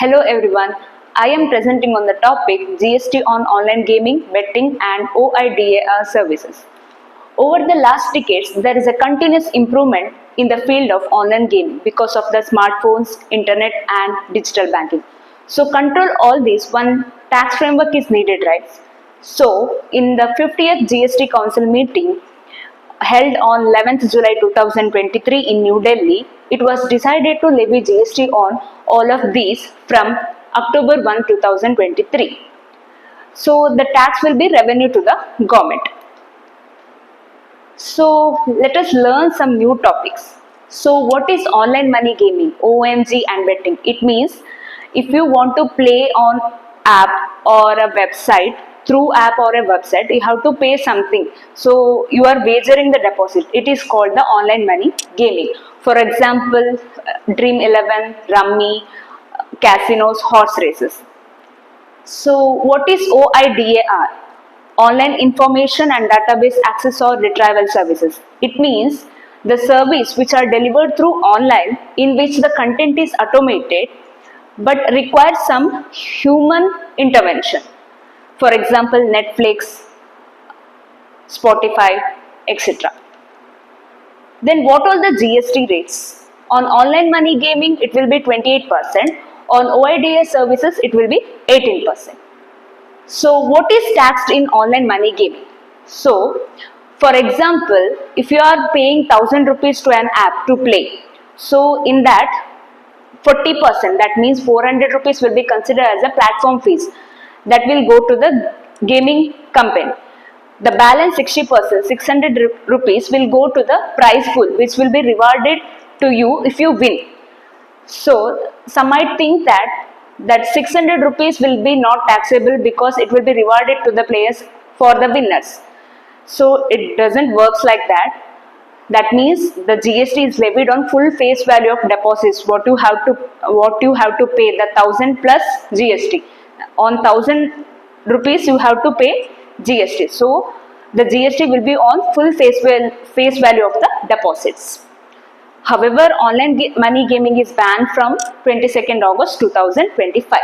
Hello everyone, I am presenting on the topic GST on online gaming, betting and OIDAR services. Over the last decades, there is a continuous improvement in the field of online gaming because of the smartphones, internet and digital banking. So control all these, one tax framework is needed, right? So in the 50th GST Council meeting, held on 11th July 2023 in New Delhi, it was decided to levy GST on all of these from October 1, 2023. So the tax will be revenue to the government. So let us learn some new topics. So what is online money gaming, OMG and betting? It means if you want to play on app or a website, through app or a website, you have to pay something. So you are wagering the deposit. It is called the online money gaming. For example, Dream 11, Rummy, casinos, horse races. So what is OIDAR? Online Information and Database Access or Retrieval Services. It means the service which are delivered through online in which the content is automated but requires some human intervention. For example, Netflix, Spotify, etc. Then what are the GST rates? On online money gaming, it will be 28%. On OIDAR services, it will be 18%. So what is taxed in online money gaming? So, for example, if you are paying 1000 rupees to an app to play, so in that 40%, that means 400 rupees will be considered as a platform fees that will go to the gaming company. The balance 60%, 600 rupees will go to the prize pool which will be rewarded to you if you win. So some might think that 600 rupees will be not taxable because it will be rewarded to the players for the winners. So it doesn't work like that. That means the GST is levied on full face value of deposits. What you have to pay, the 1000 plus GST. On 1000 rupees you have to pay GST. So the GST will be on full face value of the deposits. However, online money gaming is banned from 22nd August 2025.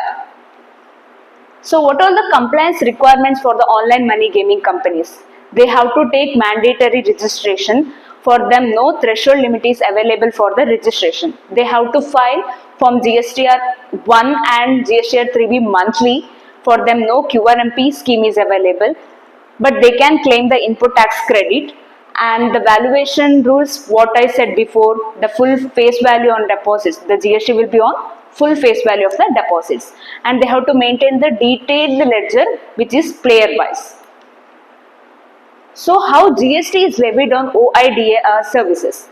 So what are the compliance requirements for the online money gaming companies? They have to take mandatory registration. For them, no threshold limit is available for the registration. They have to file Form GSTR 1 and GSTR 3B monthly. For them, no QRMP scheme is available, but they can claim the input tax credit. And the valuation rules, what I said before, the full face value on deposits, the GST will be on full face value of the deposits, and they have to maintain the detailed ledger which is player wise. So how GST is levied on OIDAR services?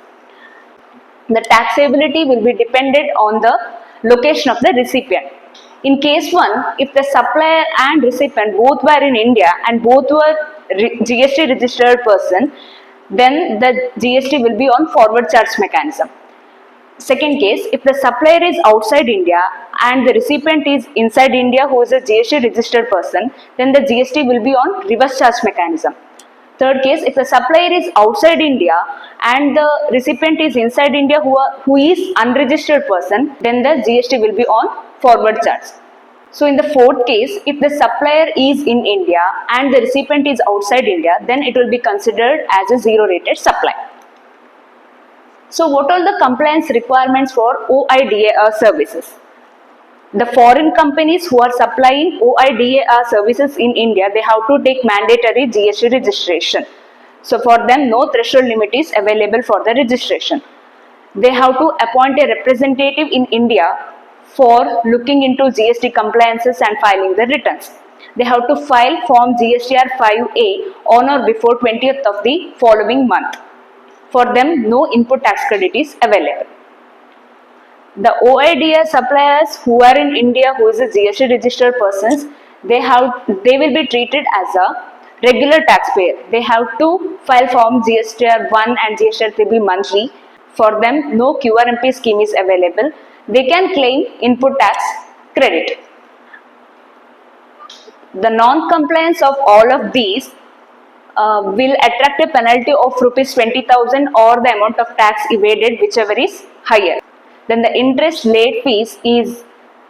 The taxability will be dependent on the location of the recipient. In case 1, if the supplier and recipient both were in India and both were GST registered person, then the GST will be on forward charge mechanism. Second case, if the supplier is outside India and the recipient is inside India who is a GST registered person, then the GST will be on reverse charge mechanism. Third case, if the supplier is outside India and the recipient is inside India who is unregistered person, then the GST will be on forward charge. So in the fourth case, if the supplier is in India and the recipient is outside India, then it will be considered as a zero rated supply. So what are the compliance requirements for OIDAR services? The foreign companies who are supplying OIDAR services in India, they have to take mandatory GST registration. So for them, no threshold limit is available for the registration. They have to appoint a representative in India for looking into GST compliances and filing the returns. They have to file Form GSTR 5A on or before 20th of the following month. For them, no input tax credit is available. The OIDAR suppliers who are in India who is a GST registered persons, they will be treated as a regular taxpayer. They have to file Form GSTR 1 and GSTR 3B monthly. For them, no QRMP scheme is available. They can claim input tax credit. The non-compliance of all of these will attract a penalty of rupees 20,000 or the amount of tax evaded, whichever is higher. Then the interest late fees is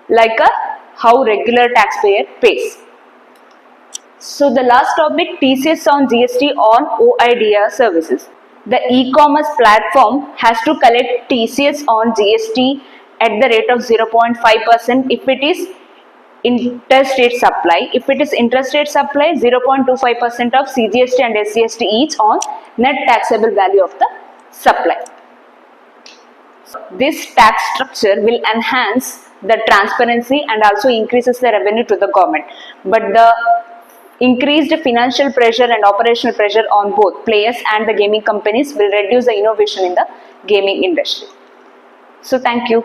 like how regular taxpayer pays. So the last topic, TCS on GST on OIDR services. The e-commerce platform has to collect TCS on GST at the rate of 0.5% if it is interstate supply. If it is interstate supply, 0.25% of CGST and SGST each on net taxable value of the supply. This tax structure will enhance the transparency and also increases the revenue to the government. But the increased financial pressure and operational pressure on both players and the gaming companies will reduce the innovation in the gaming industry. So thank you.